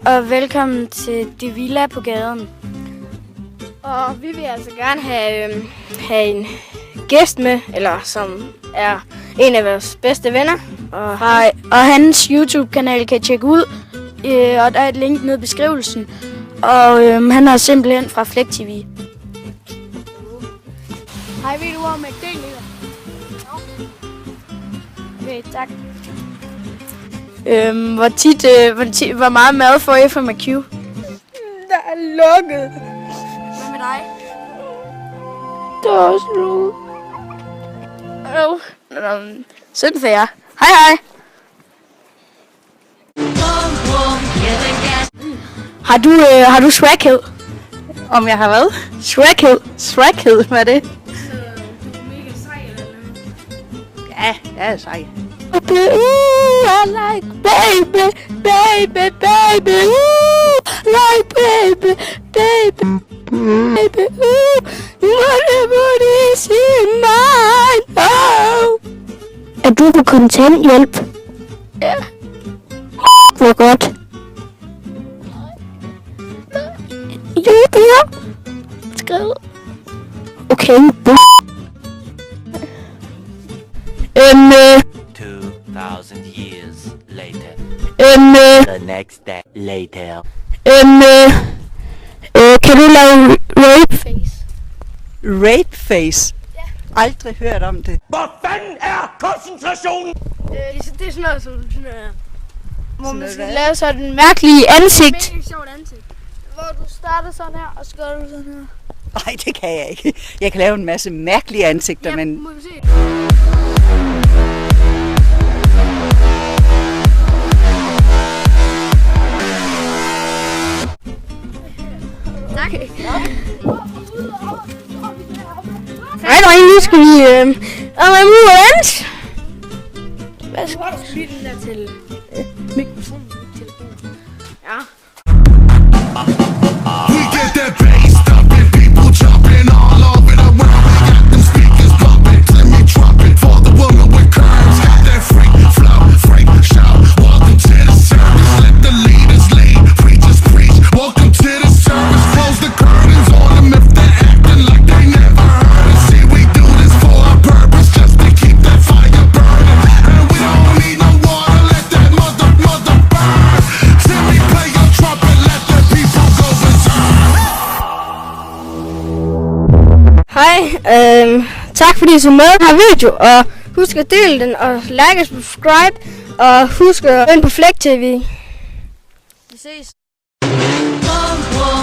og velkommen til Det Villa på gaden. Og vi vil altså gerne have en gæst med, eller som er en af vores bedste venner. Og hans YouTube-kanal kan I tjekke ud, og der er et link nede i beskrivelsen. Og han er simpelthen fra Flæk TV. Hej, ved du hvor McD ligger? Okay, tak. Hvor meget mad får I fra McQ? Der er lukket. Hvad med dig? Der er også lukket. Sådan for jer. Hej hej. Har du swaghed? Om jeg har hvad? Swaghed. Swaghed, hvad er det? Du er mega sej eller noget? Ja, jeg er sej. I like baby, baby, baby, like baby, baby, baby, whatever is in mine, oh. Er du på kontanthjælp? Ja. Hvor godt. Ja. Skrevet. Okay. 2,000 years later. The next day later. Kan du lave rape face? Rape face? Ja. Aldrig hørt om det. Hvor fanden er koncentrationen? Det er sådan noget, som hvor man skal hvad? lave sådan en mærkelig ansigt. Mega sjovt ansigt. Hvor du starter sådan her, og så gør du sådan her. Nej, det kan jeg ikke. Jeg kan lave en masse mærkelige ansigter, Ja, men... må vi se. Tak. Nej, drenge, nu skal vi og move around. Hvad skal Du skal lige den der til mikrofonen. Ja. We get that bass thumping, people jumping all over the world. We got them speakers bumping, let me drop it for the woman with curves. Got that freak flow, freak show. Welcome to the service, let the leaders lead, preachers preach. Welcome to the service, close the curtains on them if they're acting like they never heard us. See, we do this for a purpose, just to keep that fire burning. And we don't need no water, let that mother burn. Timmy, play your trumpet, let the people go berserk. Hej, tak fordi I så med den her video, og husk at dele den, og like og subscribe, og husk at gå ind på Flæk TV. Vi ses. Bum, bum.